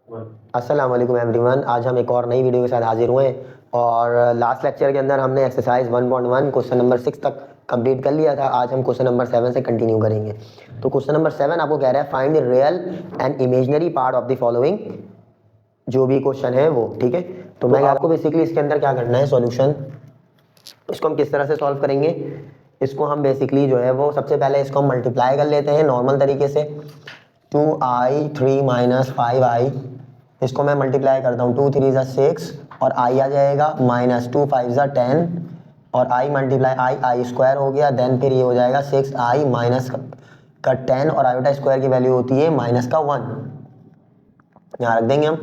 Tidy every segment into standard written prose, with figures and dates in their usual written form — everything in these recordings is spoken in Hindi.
अस्सलाम वालेकुम एवरीवन। आज हम एक और नई वीडियो के साथ हाजिर हुए हैं और लास्ट लेक्चर के अंदर हमने एक्सरसाइज 1.1 क्वेश्चन नंबर 6 तक कंप्लीट कर लिया था। आज हम क्वेश्चन नंबर 7 से कंटिन्यू करेंगे। तो क्वेश्चन नंबर 7 आपको कह रहा है find the real and imaginary part of the following, जो भी क्वेश्चन है वो, ठीक है। तो मैं आपको बेसिकली इसके अंदर क्या करना है, सॉल्यूशन इसको हम किस तरह से सॉल्व करेंगे। इसको हम बेसिकली जो है वो सबसे पहले इसको हम मल्टीप्लाई कर लेते हैं नॉर्मल तरीके से। 2i 3 माइनस 5i, इसको मैं मल्टीप्लाई करता हूँ। 2 3 ज़ा 6 और i आ जाएगा माइनस 2 5 ज़ा 10 और i मल्टीप्लाई i स्क्वायर हो गया। देन फिर ये हो जाएगा 6i माइनस का 10 और आयोटा स्क्वायर की वैल्यू होती है माइनस का 1, यहाँ रख देंगे हम।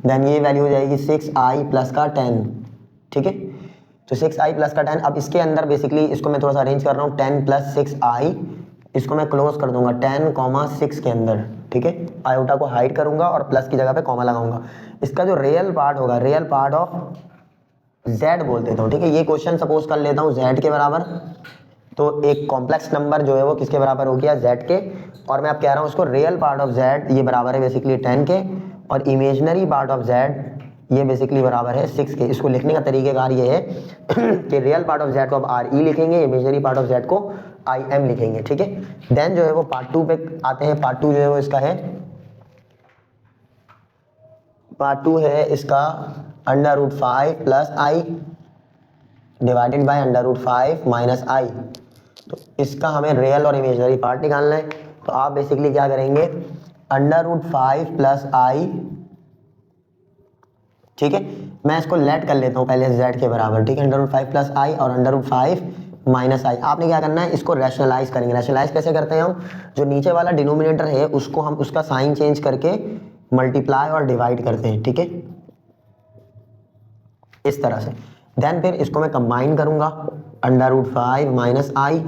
देन ये वैल्यू हो जाएगी 6i प्लस का 10, ठीक है। तो 6i प्लस का 10, अब इसके अंदर बेसिकली इसको मैं थोड़ा सा अरेंज कर रहा हूँ। 10 प्लस 6i, इसको मैं क्लोज कर दूंगा 10, 6 के अंदर, ठीक है। आयोटा को हाइड करूंगा और प्लस की जगह पे कॉमा लगाऊंगा। इसका जो रियल पार्ट होगा, रियल पार्ट ऑफ z बोल देता हूँ, ठीक है। ये क्वेश्चन सपोज कर लेता हूँ z के बराबर। तो एक कॉम्प्लेक्स नंबर जो है वो किसके बराबर हो गया, z के। और मैं अब कह रहा हूँ इसको रियल पार्ट ऑफ z ये बराबर है बेसिकली 10 के, और इमेजनरी पार्ट ऑफ z ये बेसिकली बराबर है 6 के। इसको लिखने का तरीकेकार ये है कि रियल पार्ट ऑफ z को अब आर ई लिखेंगे, इमेजनरी पार्ट ऑफ z को आई एम लिखेंगे, ठीक है। देन जो है वो पार्ट 2 पे आते हैं। पार्ट 2 जो है वो इसका है, पार्ट 2 है इसका √5 plus I divided by √5 minus I. तो इसका हमें रियल और इमेजनरी पार्ट निकालना है। तो आप बेसिकली क्या करेंगे, √5 प्लस आई, ठीक है। मैं इसको लेट कर लेता हूँ पहले z के बराबर, ठीक है। √5 प्लस आई और √5 माइनस आई। आपने क्या करना है, इसको रैशनलाइज करेंगे। रैशनलाइज कैसे करते हैं हम, जो नीचे वाला डिनोमिनेटर है उसको हम उसका साइन चेंज करके मल्टीप्लाई और डिवाइड करते हैं, ठीक है, इस तरह से। देन फिर इसको मैं कंबाइन करूंगा, √5 माइनस आई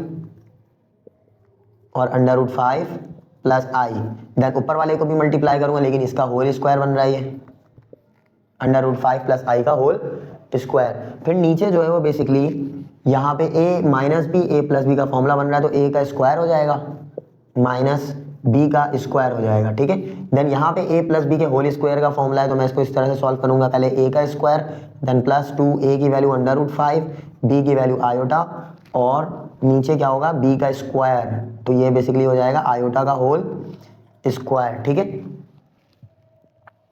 और √5 प्लस आई। देन ऊपर वाले को भी मल्टीप्लाई करूंगा, लेकिन इसका होल स्क्वायर बन रहा है, √5 प्लस आई का होल स्क्वायर। फिर नीचे जो है वो बेसिकली यहाँ पे a minus B, a plus B का फॉर्मूला बन रहा है, तो a का स्क्वायर हो जाएगा माइनस b का स्क्वायर हो जाएगा, ठीक है। देन यहाँ पे a प्लस बी के होल स्क्वायर का फॉर्मूला है, तो मैं इसको इस तरह से सॉल्व करूंगा। पहले a का स्क्वायर, देन प्लस 2a की वैल्यू √5, b की वैल्यू आयोटा, और नीचे क्या होगा b का स्क्वायर। तो ये बेसिकली हो जाएगा आयोटा का होल स्क्वायर, ठीक है।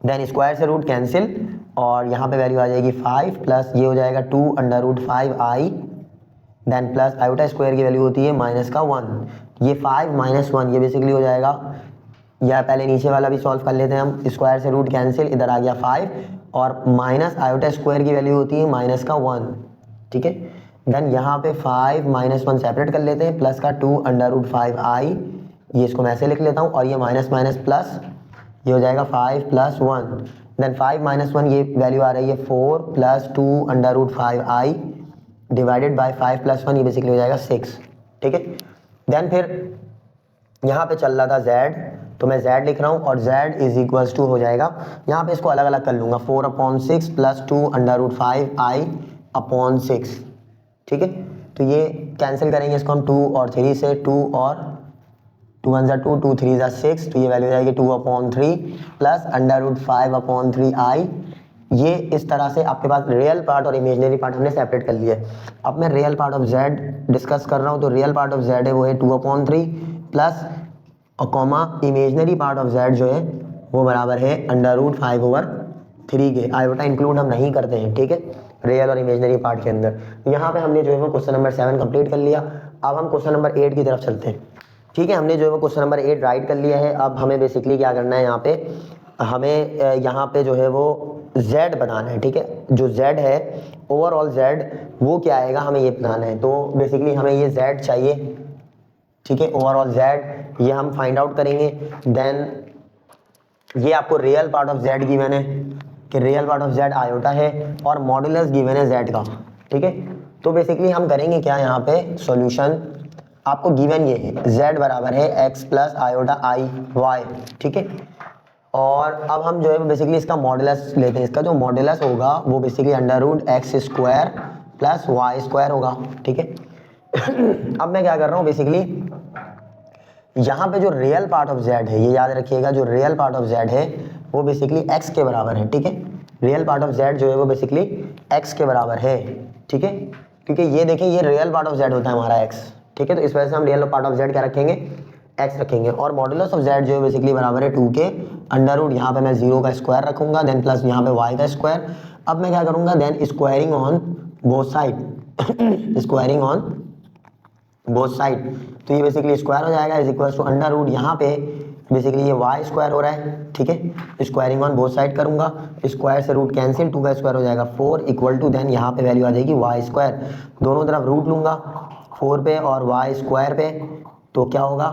देन स्क्वायर से रूट कैंसिल और यहाँ पे वैल्यू आ जाएगी 5 प्लस ये हो जाएगा 2 √5i। Then plus iota square की वैल्यू होती है माइनस का 1। ये 5 माइनस 1 ये बेसिकली हो जाएगा, या पहले नीचे वाला भी सॉल्व कर लेते हैं हम। स्क्वायर से रूट कैंसिल, इधर आ गया 5 और माइनस आयोटा स्क्वायर की वैल्यू होती है माइनस का 1, ठीक है। देन यहाँ पे 5 माइनस 1 सेपरेट कर लेते हैं, प्लस का 2 √5i, ये इसको मैं ऐसे लिख लेता हूँ। और ये माइनस माइनस प्लस, ये हो जाएगा 5 प्लस 1। देन 5 माइनस 1 ये वैल्यू आ रही है 4 plus 2 √5i divided by 5 plus 1, ये बेसिकली हो जाएगा 6, ठीक है। देन फिर यहाँ पे चल रहा था z, तो मैं z लिख रहा हूँ और z इज इक्वल्स टू हो जाएगा, यहाँ पे इसको अलग अलग कर लूँगा, 4/6 प्लस 2 √5i अपॉन 6, ठीक है। तो ये कैंसिल करेंगे इसको हम 2 और 3 से, 2 और 2 1 2, 2 3 6, तो ये वैल्यू जाएगी 2/3 प्लस √5/3i। ये इस तरह से आपके पास रियल पार्ट और इमेजिनरी पार्ट हमने सेपरेट कर लिया है। अब मैं real part of z discuss कर रहा हूँ। तो रियल पार्ट ऑफ z है वो है 2/3 प्लस और comma imaginary part of z जो है वो बराबर है √5/3 के। आयोटा इंक्लूड हम नहीं करते हैं, ठीक है, रियल और इमेजिनरी पार्ट के अंदर। तो यहाँ पे हमने जो है वो क्वेश्चन नंबर 7 कंप्लीट कर लिया। अब हम क्वेश्चन नंबर 8 की तरफ चलते हैं, ठीक है। हमने जो है वो क्वेश्चन नंबर 8 राइट कर लिया है। अब हमें बेसिकली क्या करना है, यहाँ पे हमें यहाँ पे जो है वो z बताना है, ठीक है। जो z है ओवरऑल z वो क्या आएगा हमें ये बताना है। तो बेसिकली हमें ये z चाहिए, ठीक है, ओवरऑल z ये हम फाइंड आउट करेंगे। देन ये आपको real part of z given है कि real part of z iota है और मॉडुलस गिवन है z का, ठीक है। तो बेसिकली हम करेंगे क्या, यहाँ पे सॉल्यूशन आपको गिवन ये है, z बराबर है x प्लस आयोटा आई वाई, ठीक है। और अब हम जो है बेसिकली इसका मॉडुलस लेते हैं। इसका जो मॉडुलस होगा वो बेसिकली √x² प्लस y² होगा, ठीक है। अब मैं क्या कर रहा हूँ बेसिकली, यहाँ पे जो रियल पार्ट ऑफ z है, ये याद रखिएगा, जो रियल पार्ट ऑफ z है वो बेसिकली x के बराबर है, ठीक है। रियल पार्ट ऑफ z जो है वो बेसिकली x के बराबर है, ठीक है, क्योंकि ये देखें ये रियल पार्ट ऑफ z होता है हमारा x, ठीक है। तो इस वजह से हम रियल पार्ट ऑफ z क्या रखेंगे, x रखेंगे। और मॉडुलस ऑफ z जो है बेसिकली बराबर है 2 के अंडर रूट, यहाँ पे मैं 0 का स्क्वायर रखूंगा, देन प्लस यहाँ पे y का स्क्वायर। अब मैं क्या करूंगा, then squaring on both side, squaring on both side, तो ये बेसिकली स्क्वायर हो जाएगा is equal to under root, यहाँ पे बेसिकली ये y स्क्वायर हो रहा है, ठीक है। स्क्वायरिंग ऑन बोथ साइड करूंगा, स्क्वायर से रूट कैंसिल, 2 का स्क्वायर हो जाएगा 4 इक्वल टू, देन यहाँ पे वैल्यू आ जाएगी y स्क्वायर, दोनों तरफ रूट लूंगा 4 पे और y स्क्वायर पे, तो क्या होगा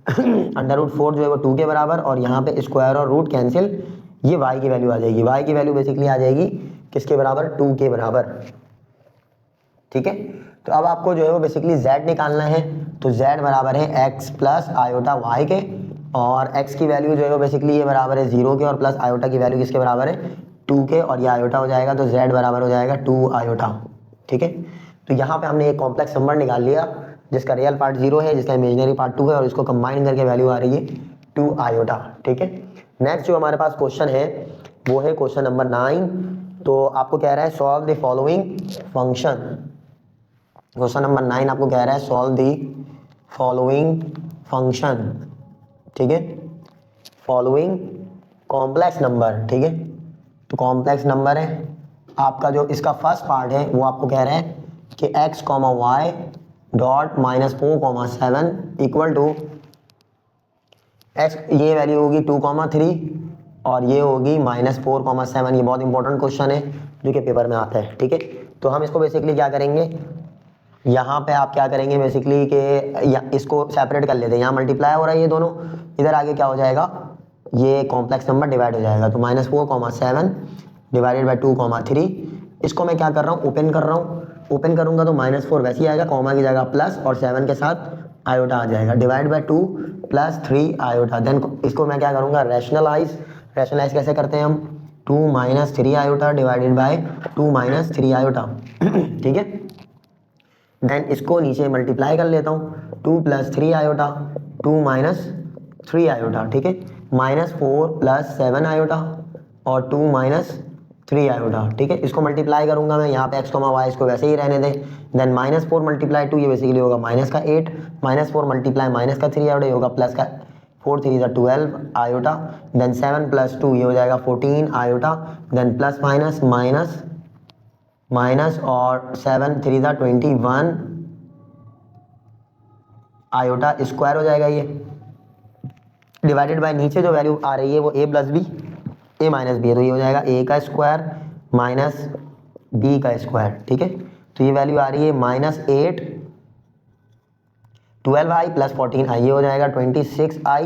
अंडर रूट 4 जो है वो 2 के बराबर, और यहाँ पे स्क्वायर और रूट कैंसिल, ये y की वैल्यू आ जाएगी, y की वैल्यू बेसिकली आ जाएगी किसके बराबर, 2 के बराबर, ठीक है। तो अब आपको जो है वो बेसिकली z निकालना है, तो z बराबर है x प्लस आयोटा y के, और x की वैल्यू जो है वो बेसिकली ये बराबर है 0 के, और प्लस आयोटा की वैल्यू किसके बराबर है 2 के, और ये आयोटा हो जाएगा, तो z बराबर हो जाएगा 2 आयोटा, ठीक है। तो यहाँ पे हमने एक कॉम्प्लेक्स नंबर निकाल लिया जिसका रियल पार्ट 0 है, जिसका इमेजिनरी पार्ट 2 है, और इसको कंबाइन करके वैल्यू आ रही है 2 आयोटा, ठीक है। नेक्स्ट जो हमारे पास क्वेश्चन है वो है क्वेश्चन नंबर 9। तो आपको कह रहा है solve the following function, question number 9 आपको कह रहा है सॉल्व द फॉलोइंग फंक्शन, ठीक है, फॉलोइंग कॉम्प्लेक्स नंबर, ठीक है। तो कॉम्प्लेक्स नंबर है आपका, जो इसका फर्स्ट पार्ट है वो आपको कह रहा है कि x, y dot -4, 7 equal to x, ये वैल्यू होगी 2, 3 और ये होगी -4, 7। ये बहुत इंपॉर्टेंट क्वेश्चन है जो कि पेपर में आता है, ठीक है। तो हम इसको बेसिकली क्या करेंगे, यहाँ पे आप क्या करेंगे बेसिकली कि इसको सेपरेट कर लेते हैं, यहाँ मल्टीप्लाई हो रहा है ये दोनों, इधर आगे क्या हो जाएगा, ये कॉम्प्लेक्स नंबर डिवाइड हो जाएगा, तो -4, 7 डिवाइडेड बाई 2, 3। इसको मैं क्या कर रहा हूँ, ओपन कर रहा हूँ, ओपन करूंगा तो -4 वैसे ही आएगा, कॉमा की जगह प्लस, और 7 के साथ आयोटा आ जाएगा, divide by 2 plus 3 iota. Then इसको मैं क्या करूंगा, रैशनलाइज कैसे करते हैं हम, 2 - 3 आयोटा डिवाइडेड बाई 2 - 3 आयोटा, ठीक है। देन इसको नीचे मल्टीप्लाई कर लेता हूँ, 2 + 3 आयोटा, 2 - 3 आयोटा, ठीक है, -4 + 7 आयोटा और 2 - 3 आयोटा, ठीक है। इसको मल्टीप्लाई करूंगा मैं, यहाँ पे x, y इसको वैसे ही रहने दें, देन -4 × 2 ये बेसिकली होगा -8, -4 × -3 आयोटा, ये होगा प्लस का 4 3 = 12 आयोटा, देन 7 + 2 ये हो जाएगा 14 आयोटा, देन प्लस माइनस और 7 3 = 21 आयोटा, स्क्वायर हो जाएगा ये, डिवाइडेड बाय नीचे जो वैल्यू आ रही है वो a + b, a - b है, तो ये हो जाएगा a का स्क्वायर माइनस b का स्क्वायर, ठीक है। तो ये वैल्यू आ रही है -8 12i + 14i, ये हो जाएगा 26i,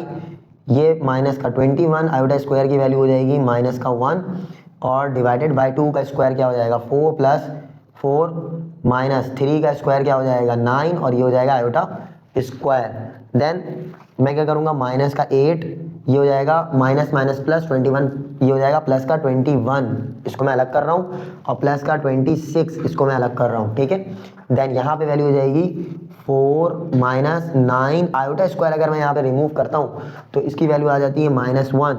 ये माइनस का 21 आयोटा स्क्वायर की वैल्यू हो जाएगी -1, और डिवाइडेड बाय 2 का स्क्वायर क्या हो जाएगा 4 + 4 - 3 का स्क्वायर क्या हो जाएगा 9, और ये हो जाएगा आयोटा स्क्वायर। देन मैं क्या करूँगा, माइनस का 8 ये हो जाएगा माइनस प्लस 21, ये हो जाएगा प्लस का 21, इसको मैं अलग कर रहा हूँ, और प्लस का 26 इसको मैं अलग कर रहा हूँ, ठीक है। देन यहाँ पे वैल्यू हो जाएगी 4 - 9 आयोटा स्क्वायर, अगर मैं यहाँ पे रिमूव करता हूँ तो इसकी वैल्यू आ जाती है -1,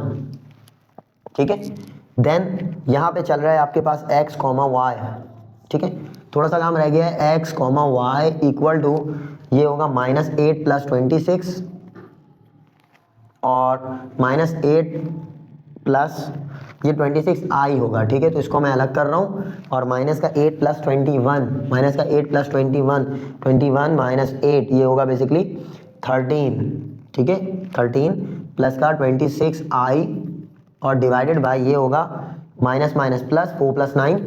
ठीक है। देन यहाँ पे चल रहा है आपके पास x, y, ठीक है। थोड़ा सा काम रह गया है, x, y इक्वल टू ये होगा -8 + 26 और -8 प्लस ये 26i होगा, ठीक है। तो इसको मैं अलग कर रहा हूँ, और माइनस का 8 + 21, माइनस का 8 + 21 21 - 8 ये होगा बेसिकली 13, ठीक है, 13 प्लस का 26i और डिवाइडेड बाय ये होगा माइनस प्लस 4 + 9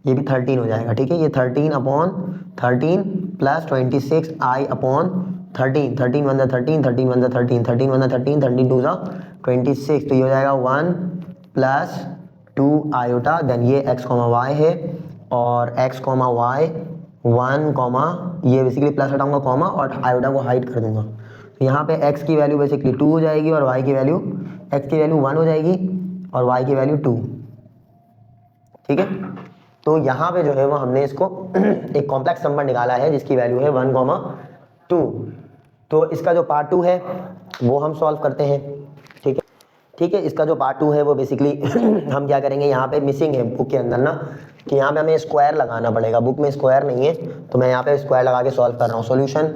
ये भी 13 हो जाएगा, ठीक है। ये 13/13 प्लस 26i अपॉन 13, 13 × 1 = 13, 13 × 1 = 13, 13 × 1 = 13, 13 × 2 = 26, तो ये हो जाएगा 1 + 2 आयोटा, देन ये x, y है, और x, y 1, ये बेसिकली प्लस हटाऊंगा कॉमा, और आयोटा को हाइड कर दूंगा, तो यहाँ पे x की वैल्यू बेसिकली 2 हो जाएगी, और y की वैल्यू, x की वैल्यू 1 हो जाएगी और y की वैल्यू 2, ठीक है। तो यहाँ पे जो है वो हमने इसको एक कॉम्प्लेक्स नंबर निकाला है जिसकी वैल्यू है 1, 2। तो इसका जो पार्ट 2 है वो हम सॉल्व करते हैं, ठीक है। ठीक है। इसका जो पार्ट 2 है वो बेसिकली हम क्या करेंगे, यहाँ पे मिसिंग है बुक के अंदर ना, कि यहाँ पे हमें स्क्वायर लगाना पड़ेगा, बुक में स्क्वायर नहीं है, तो मैं यहाँ पे स्क्वायर लगा के सॉल्व कर रहा हूँ। सॉल्यूशन,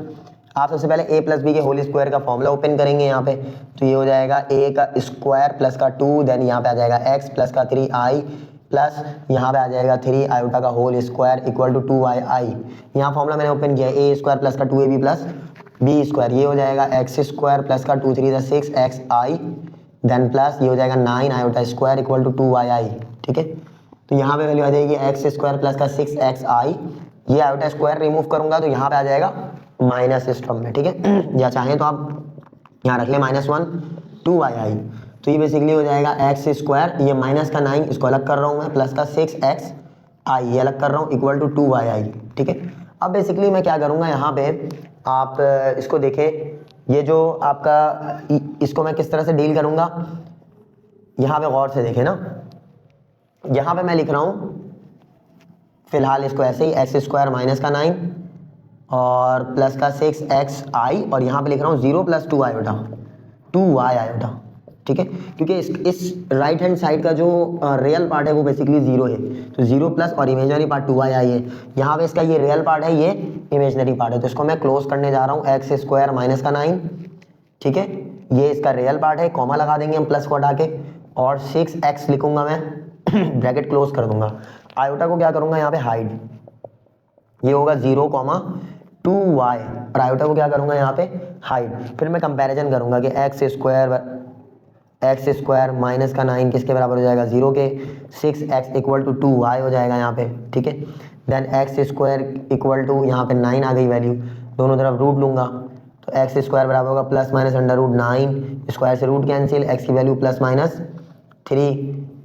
आप सबसे पहले a प्लस बी के होल स्क्वायर का फॉर्मूला ओपन करेंगे यहाँ पे, तो ये हो जाएगा a का स्क्वायर प्लस का 2, देन यहाँ पे आ जाएगा x प्लस का 3i प्लस यहाँ पे आ जाएगा 3 आयोटा का whole square equal to 2i। यहाँ फॉर्मूला मैंने ओपन किया है a स्क्वायर प्लस का 2ab प्लस b स्क्वायर, ये हो जाएगा x स्क्वायर प्लस का 2 3 6 xi, देन प्लस ये हो जाएगा 9 iota square equal to 2yi। ठीक है, तो यहाँ पे वैल्यू आ जाएगी x स्क्वायर प्लस का 6xi, ये आयोटा स्क्वायर रिमूव करूंगा तो यहाँ पे आ जाएगा माइनस इस टर्म में। ठीक है, या चाहें तो आप यहाँ रख लें -1 2yi, तो ये बेसिकली हो जाएगा x स्क्वायर, ये माइनस का 9 इसको अलग कर रहा हूँ मैं, प्लस का 6xi ये अलग कर रहा हूँ इक्वल टू 2yi। ठीक है, अब बेसिकली मैं क्या करूँगा यहाँ पे, आप इसको देखें, ये जो आपका, इसको मैं किस तरह से डील करूँगा, यहाँ पे गौर से देखें ना, यहाँ पे मैं लिख रहा हूँ फिलहाल इसको ऐसे ही x स्क्वायर माइनस का 9 और प्लस का 6xi, और यहाँ पे लिख रहा हूँ 0 प्लस 2 आयोटा 2y आयोटा। ठीक है, क्योंकि इस राइट हैंड साइड का जो रियल पार्ट है वो बेसिकली 0 है, तो 0 प्लस और इमेजनरी पार्ट 2y है। यहाँ पे इसका ये रियल पार्ट है, ये इमेजनरी पार्ट है, तो इसको मैं क्लोज करने जा रहा हूँ x स्क्वायर माइनस का 9। ठीक है, ये इसका रियल पार्ट है, कॉमा लगा देंगे हम प्लस को हटा के, और 6x लिखूंगा मैं ब्रैकेट क्लोज कर दूंगा। आयोटा को क्या करूंगा यहाँ पे हाइड, ये होगा 0 2y, और आयोटा को क्या करूंगा यहाँ पे हाइड। फिर मैं कंपैरिजन करूंगा कि x स्क्वायर माइनस का 9 किसके बराबर हो जाएगा, 0 के, 6x इक्वल टू 2y हो जाएगा यहाँ पे। ठीक है, then x square equal to यहाँ पे 9 आ गई वैल्यू, दोनों तरफ रूट लूंगा तो x स्क्वायर बराबर होगा plus minus under root 9, square से रूट कैंसिल, x की वैल्यू प्लस माइनस 3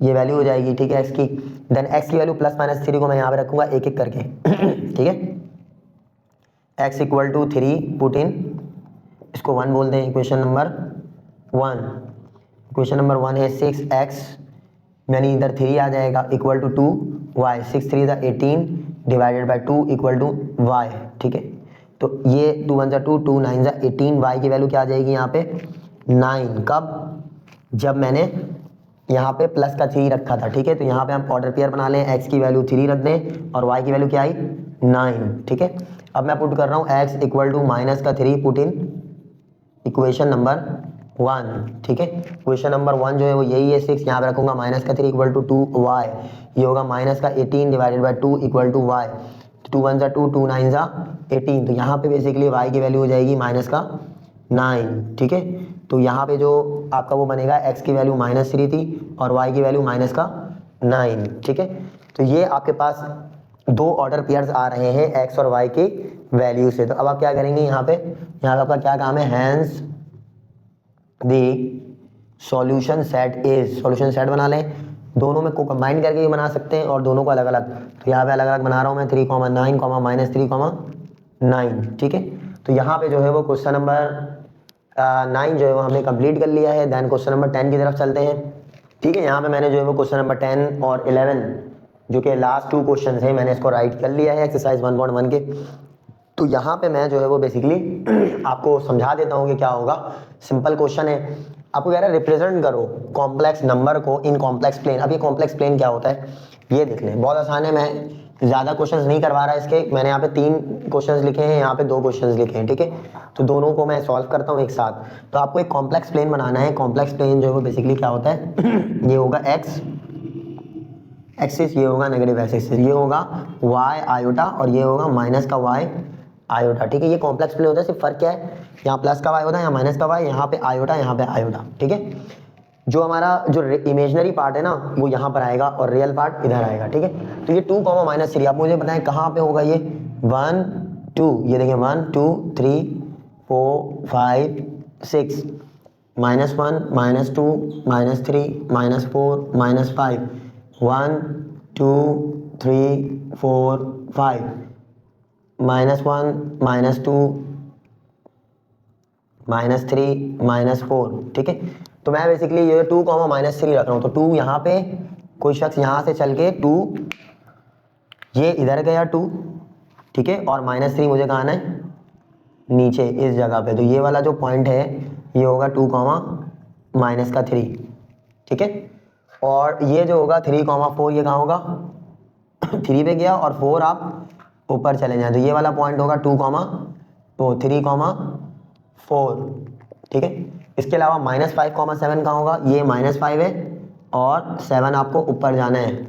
ये वैल्यू हो जाएगी। ठीक है, x की, देन x की वैल्यू प्लस माइनस 3 को मैं यहाँ पे रखूंगा एक एक करके। ठीक है, x equal to 3 put in, इसको 1 बोलते हैं, इक्वेशन नंबर 1। इक्वेशन नंबर 1 है 6x, यानी इधर 3 आ जाएगा equal to 2y, 6 3 18 divided by 2 equal to y। ठीक है, तो ये 2 1 2 2 9 18, y की वैल्यू क्या आ जाएगी यहाँ पे 9, कब, जब मैंने यहाँ पे प्लस का 3 रखा था। ठीक है, तो यहाँ पे हम ऑर्डर पेयर बना लें, x की वैल्यू 3 रख दें और y की वैल्यू क्या आई 9। ठीक है, अब मैं पुट कर रहा हूँ x इक्वल टू माइनस का 3 पुट इन इक्वेशन नंबर 1। ठीक है, इक्वेशन नंबर 1 जो है वो यही है 6, यहाँ पे रखूंगा माइनस का 3 इक्वल टू 2y, ये होगा माइनस का 18 divided by 2 equal to y, 2 1 2 2 9 18, तो यहाँ पे बेसिकली y की वैल्यू हो जाएगी माइनस का 9। ठीक है, तो यहाँ पे जो आपका वो बनेगा, x की वैल्यू -3 थी और y की वैल्यू माइनस का 9। ठीक है, तो ये आपके पास 2 ऑर्डर पेयर्स आ रहे हैं x और y की वैल्यू से। तो अब आप क्या करेंगे यहाँ पे आपका क्या काम है, hence the solution set is, solution set बना लें, दोनों में को कंबाइन करके भी बना सकते हैं और दोनों को अलग अलग। तो यहाँ पे अलग अलग बना रहा हूँ मैं 3 9 -3 9। ठीक है, तो यहाँ पे जो है वो क्वेश्चन नंबर 9 जो है वो हमने कंप्लीट कर लिया है। देन क्वेश्चन नंबर 10 की तरफ चलते हैं। ठीक है, यहाँ पे मैंने जो है वो क्वेश्चन नंबर 10 और 11 जो कि लास्ट 2 क्वेश्चन है, मैंने इसको राइट कर लिया है एक्सरसाइज 1.1 के। तो यहाँ पे मैं जो है वो बेसिकली आपको समझा देता हूँ कि क्या होगा। सिंपल क्वेश्चन है, आपको कह रहा है रिप्रेजेंट करो कॉम्प्लेक्स नंबर को इन कॉम्प्लेक्स प्लेन। अब ये कॉम्प्लेक्स प्लेन क्या होता है ये देख लें, बहुत आसान है, मैं ज़्यादा क्वेश्चंस नहीं करवा रहा इसके, मैंने यहाँ पे 3 क्वेश्चंस लिखे हैं, यहाँ पे 2 क्वेश्चंस लिखे हैं। ठीक है, तो दोनों को मैं सॉल्व करता हूँ एक साथ। तो आपको एक कॉम्प्लेक्स प्लेन बनाना है। कॉम्प्लेक्स प्लेन जो है वो बेसिकली क्या होता है ये होगा x एक्सिस, ये होगा नेगेटिव एक्सिस, ये होगा y आयोटा और ये होगा माइनस का y आयोटा। ठीक है, ये कॉम्प्लेक्स प्लेन होता है, सिर्फ फर्क क्या है, यहाँ प्लस का y होता है, यहाँ माइनस का y, यहाँ पे आयोटा, यहाँ पे आयोटा। ठीक है, जो हमारा जो इमेजनरी पार्ट है ना वो यहाँ पर आएगा और रियल पार्ट इधर आएगा। ठीक है, तो ये 2 -3 आप मुझे बताएं कहाँ पे होगा ये 1 2, ये देखिए 1 2 3 4 5 6 -1 -2 -3 -4 -5 1 2 3 4 5 -1 -2 -3 -4। ठीक है, तो मैं बेसिकली ये 2 -3 रख रहा हूँ। तो 2 यहाँ पे कोई शख्स यहाँ से चल के 2 ये इधर गया 2, ठीक है, और -3 मुझे कहाँ आना है नीचे इस जगह पे। तो ये वाला जो पॉइंट है ये होगा 2 -3। ठीक है। और ये जो होगा 3,4 ये कहाँ होगा 3 पे गया और 4 आप ऊपर चले जाएं तो ये वाला पॉइंट होगा 3,4, ठीक है। इसके अलावा -5,7 कहाँ होगा, ये -5 है और 7 आपको ऊपर जाना है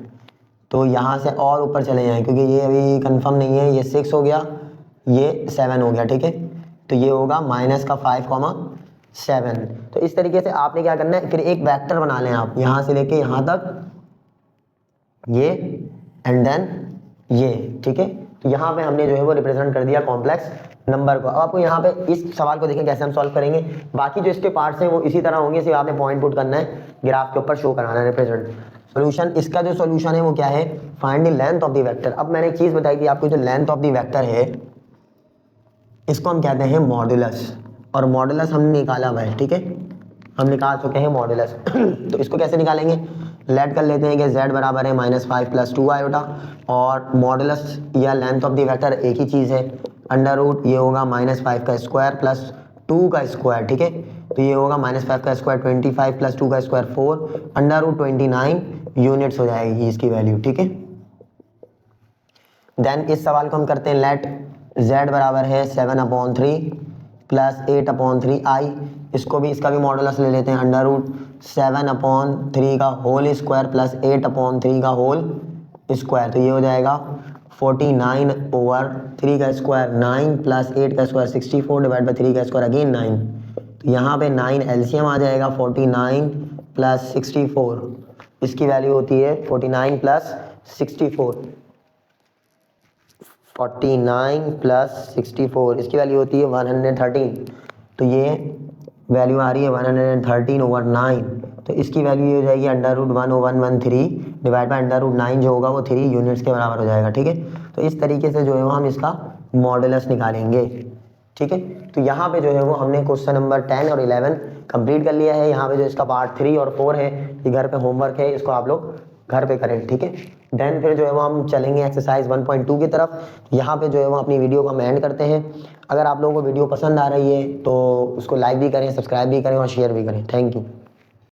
तो यहाँ से और ऊपर चले जाएं क्योंकि ये अभी कंफर्म नहीं है। ये 6 हो गया, ये 7 हो गया, ठीक है। तो ये होगा -5,7। तो इस तरीके से आपने क्या करना है, फिर एक वेक्टर बना लें आप यहाँ से लेके यहाँ तक, ये एंड देन ये, ठीक है। तो यहाँ पे हमने जो है वो रिप्रेजेंट कर दिया कॉम्प्लेक्स नंबर को। अब आपको यहाँ पे इस सवाल को देखें कैसे हम सॉल्व करेंगे। बाकी जो इसके पार्ट्स हैं वो इसी तरह होंगे, सिर्फ आपने पॉइंट पुट करना है, ग्राफ के ऊपर शो कराना है रिप्रेजेंट। सोल्यूशन, इसका जो सोल्यूशन है वो क्या है, find the length of the vector. अब मैंने एक चीज़ बताई थी आपको, जो लेंथ ऑफ द वेक्टर है इसको हम कहते हैं मॉडुलस, और मॉडुलस हमने निकाला हुआ है, ठीक है, हम निकाल चुके हैं मॉडुलस। तो इसको कैसे निकालेंगे, लेट कर लेते हैं कि z बराबर है -5 + 2 आयोटा, और मॉडुलस या लेंथ ऑफ द वेक्टर एक ही चीज़ है, अंडर रूट ये होगा -5 का स्क्वायर प्लस 2 का स्क्वायर, ठीक है। तो ये होगा -5 का स्क्वायर 25 + 2 का स्क्वायर 4, अंडर रूट 29 यूनिट्स हो जाएगी इसकी वैल्यू, ठीक है। देन इस सवाल को हम करते हैं, लेट z बराबर है 7/3 प्लस 8/3 आई, इसको भी, इसका भी मॉडुलस ले लेते हैं, अंडर रूट 7/3 का होल स्क्वायर प्लस 8/3 का होल स्क्वायर। तो ये हो जाएगा 49/3 का स्क्वायर 9 प्लस 8 का स्क्वायर 64 डिवाइड बाई 3 का स्क्वायर अगेन 9। तो यहाँ पे 9 एलसीएम आ जाएगा, 49 + 64, इसकी वैल्यू होती है 49 + 64, 49 + 64 इसकी वैल्यू होती है 113। तो ये वैल्यू आ रही है 113/9। तो इसकी वैल्यू ये हो जाएगी under root 1/13 divide by under root 9, जो होगा वो 3 यूनिट्स के बराबर हो जाएगा, ठीक है। तो इस तरीके से जो है वो हम इसका मॉडुलस निकालेंगे, ठीक है। तो यहाँ पे जो है वो हमने क्वेश्चन नंबर 10 और 11 कंप्लीट कर लिया है। यहाँ पे जो इसका पार्ट 3 और 4 है, ये घर पे होमवर्क है, इसको आप लोग घर पे करें, ठीक है। देन फिर जो है वो हम चलेंगे एक्सरसाइज 1.2 की तरफ। यहाँ पे जो है वो अपनी वीडियो को हम एंड करते हैं। अगर आप लोगों को वीडियो पसंद आ रही है तो उसको लाइक भी करें, सब्सक्राइब भी करें और शेयर भी करें। Thank you.